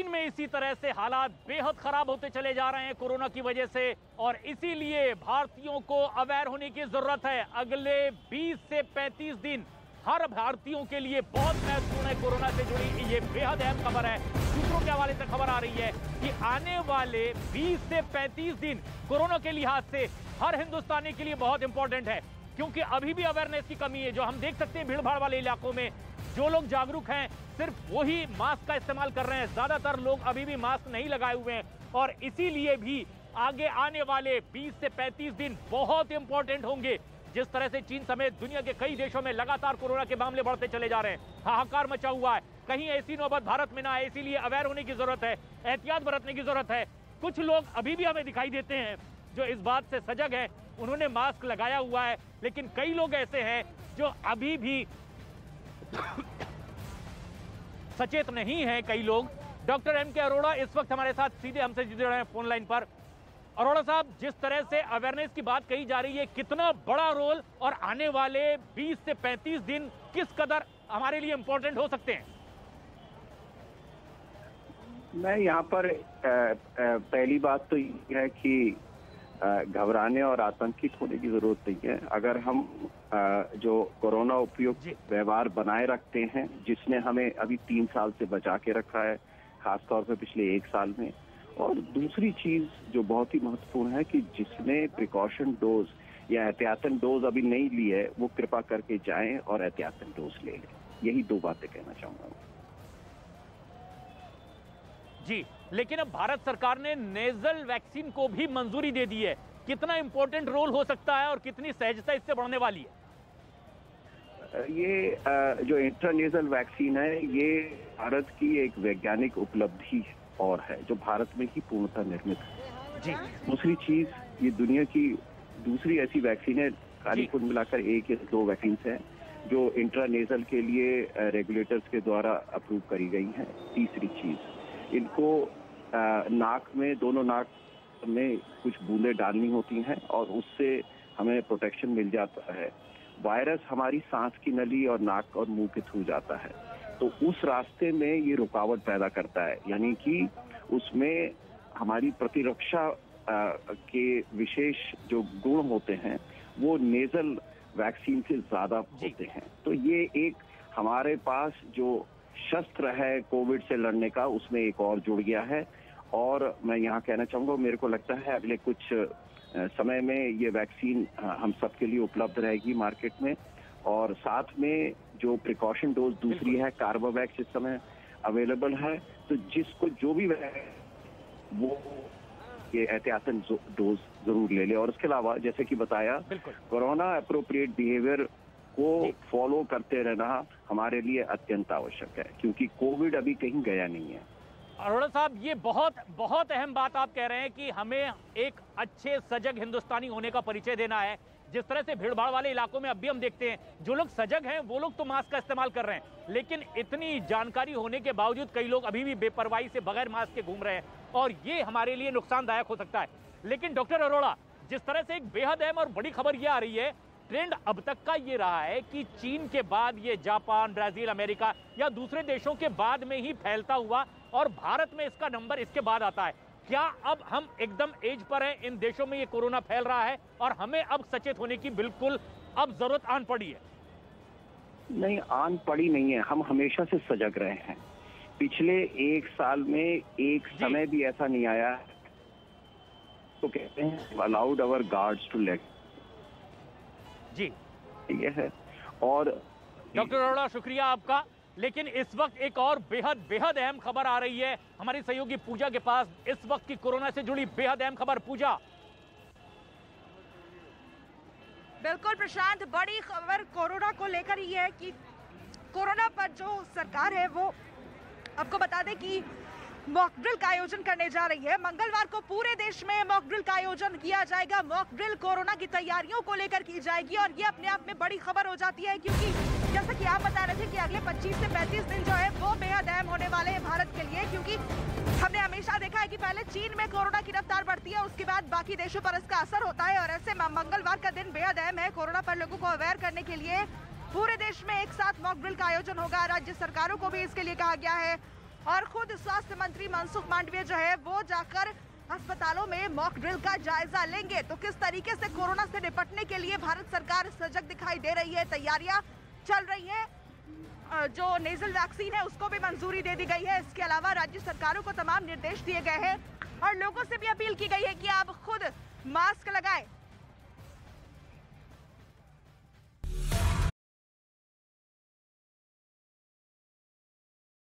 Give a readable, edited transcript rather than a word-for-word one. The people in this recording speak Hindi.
चीन में इसी तरह से हालात बेहद खराब होते चले जा रहे हैं कोरोना की वजह से, और इसीलिए भारतीयों को अवेयर होने की जरूरत है। अगले 20 से 35 दिन हर भारतीयों के लिए बहुत महत्वपूर्ण है। कोरोना से जुड़ी ये बेहद अहम खबर है। सूत्रों के हवाले से खबर आ रही है कि आने वाले 20 से 35 दिन कोरोना के लिहाज से हर हिंदुस्तानी के लिए बहुत इंपॉर्टेंट है, क्योंकि अभी भी अवेयरनेस की कमी है। जो हम देख सकते हैं भीड़ भाड़ वाले इलाकों में जो लोग जागरूक हैं सिर्फ वही मास्क का इस्तेमाल कर रहे हैं, ज्यादातर लोग अभी भी मास्क नहीं लगाए हुए हैं, और इसीलिए भी आगे आने वाले 20 से 35 दिन बहुत इंपॉर्टेंट होंगे। जिस तरह से चीन समेत दुनिया के कई देशों में लगातार कोरोना के मामले बढ़ते चले जा रहे हैं, हाहाकार मचा हुआ है, कहीं ऐसी नौबत भारत में ना आए, इसीलिए अवेयर होने की जरूरत है, एहतियात बरतने की जरूरत है। कुछ लोग अभी भी हमें दिखाई देते हैं जो इस बात से सजग है, उन्होंने मास्क लगाया हुआ है, लेकिन कई लोग ऐसे हैं जो अभी भी सचेत नहीं है। कई लोग। डॉक्टर एम के अरोड़ा इस वक्त हमारे साथ सीधे हमसे जुड़े रहे हैं फोन लाइन पर। अरोड़ा साहब, जिस तरह से अवेयरनेस की बात कही जा रही है, कितना बड़ा रोल और आने वाले 20 से 35 दिन किस कदर हमारे लिए इंपॉर्टेंट हो सकते हैं? मैं यहाँ पर पहली बात तो ये है कि घबराने और आतंकित होने की जरूरत नहीं है। अगर हम जो कोरोना उपयुक्त व्यवहार बनाए रखते हैं, जिसने हमें अभी 3 साल से बचा के रखा है, खासतौर पे पिछले 1 साल में, और दूसरी चीज जो बहुत ही महत्वपूर्ण है कि जिसने प्रिकॉशन डोज या एहतियातन डोज अभी नहीं ली है, वो कृपा करके जाएं और एहतियातन डोज ले लें। यही 2 बातें कहना चाहूंगा जी। लेकिन अब भारत सरकार ने नेजल वैक्सीन को भी मंजूरी दे दी है। कितना इंपॉर्टेंट रोल हो सकता है और कितनी सहजता इससे बढ़ने वाली है? ये जो इंट्रानेजल वैक्सीन है, ये भारत की एक वैज्ञानिक उपलब्धि और है जो भारत में ही पूर्णतः निर्मित है जी। दूसरी चीज, ये दुनिया की दूसरी ऐसी वैक्सीन है, खाली कुल मिलाकर 1 या 2 वैक्सीन है जो इंट्रानेजल के लिए रेगुलेटर्स के द्वारा अप्रूव करी गई हैं। तीसरी चीज, इनको नाक में, दोनों नाक में कुछ बूंदें डालनी होती हैं और उससे हमें प्रोटेक्शन मिल जाता है। वायरस हमारी सांस की नली और नाक और मुंह के थ्रू जाता है, तो उस रास्ते में ये रुकावट पैदा करता है, यानी कि उसमें हमारी प्रतिरक्षा के विशेष जो गुण होते हैं वो नेजल वैक्सीन से ज्यादा होते हैं। तो ये एक हमारे पास जो शस्त्र है कोविड से लड़ने का, उसमें एक और जुड़ गया है। और मैं यहाँ कहना चाहूंगा, मेरे को लगता है अगले कुछ समय में ये वैक्सीन हम सबके लिए उपलब्ध रहेगी मार्केट में। और साथ में जो प्रिकॉशन डोज दूसरी है, कार्बोवैक्स इस समय अवेलेबल है, तो जिसको जो भी वो ये एहतियातन डोज जरूर ले ले। और उसके अलावा जैसे कि बताया, कोरोना अप्रोप्रिएट बिहेवियर को फॉलो करते रहना हमारे लिए अत्यंत आवश्यक है, क्योंकि कोविड अभी कहीं गया नहीं है। अरोड़ा साहब, ये बहुत बहुत अहम बात आप कह रहे हैं कि हमें एक अच्छे सजग हिंदुस्तानी होने का परिचय देना है। जिस तरह से भीड़ भाड़ वाले इलाकों में अभी हम देखते हैं, जो लोग सजग हैं वो लोग तो मास्क का इस्तेमाल कर रहे हैं, लेकिन इतनी जानकारी होने के बावजूद कई लोग अभी भी बेपरवाही से बगैर मास्क के घूम रहे हैं, और ये हमारे लिए नुकसानदायक हो सकता है। लेकिन डॉक्टर अरोड़ा, जिस तरह से एक बेहद अहम और बड़ी खबर ये आ रही है, ट्रेंड अब तक का ये रहा है कि चीन के बाद ये जापान, ब्राजील, अमेरिका या दूसरे देशों के बाद में ही फैलता हुआ, और भारत में इसका नंबर इसके बाद आता है। क्या अब हम एकदम एज पर हैं, इन देशों में ये कोरोना फैल रहा है और हमें अब सचेत होने की बिल्कुल अब जरूरत आन पड़ी है? नहीं, आन पड़ी नहीं है, हम हमेशा से सजग रहे हैं। पिछले 1 साल में एक समय भी ऐसा नहीं आया तो कहते हैं allowed our guards to let जी। ये है। और डॉक्टर अरोड़ा, शुक्रिया आपका। लेकिन इस वक्त एक और बेहद बेहद अहम खबर आ रही है हमारी सहयोगी पूजा के पास, इस वक्त की कोरोना से जुड़ी बेहद अहम खबर। पूजा। बिल्कुल प्रशांत, बड़ी खबर कोरोना को लेकर ही है कि कोरोना पर जो सरकार है वो आपको बता दें कि मॉक ड्रिल का आयोजन करने जा रही है। मंगलवार को पूरे देश में मॉक ड्रिल का आयोजन किया जाएगा। मॉक ड्रिल कोरोना की तैयारियों को लेकर की जाएगी, और ये अपने आप में बड़ी खबर हो जाती है, क्योंकि जैसा कि आप बता रहे थे कि अगले 25 से 35 दिन जो है वो बेहद अहम होने वाले हैं भारत के लिए, क्योंकि हमने हमेशा देखा है कि पहले चीन में कोरोना की रफ्तार बढ़ती है, उसके बाद बाकी देशों पर इसका असर होता है। और ऐसे मंगलवार का दिन बेहद अहम है कोरोना पर लोगों को अवेयर करने के लिए। पूरे देश में एक साथ मॉक ड्रिल का आयोजन होगा। राज्य सरकारों को भी इसके लिए कहा गया है और खुद स्वास्थ्य मंत्री मनसुख मांडविया जो है वो जाकर अस्पतालों में मॉक ड्रिल का जायजा लेंगे। तो किस तरीके से कोरोना से निपटने के लिए भारत सरकार सजग दिखाई दे रही है, तैयारियां चल रही है। जो नेजल वैक्सीन है उसको भी मंजूरी दे दी गई है। इसके अलावा राज्य सरकारों को तमाम निर्देश दिए गए हैं और लोगों से भी अपील की गई है कि आप खुद मास्क लगाएं,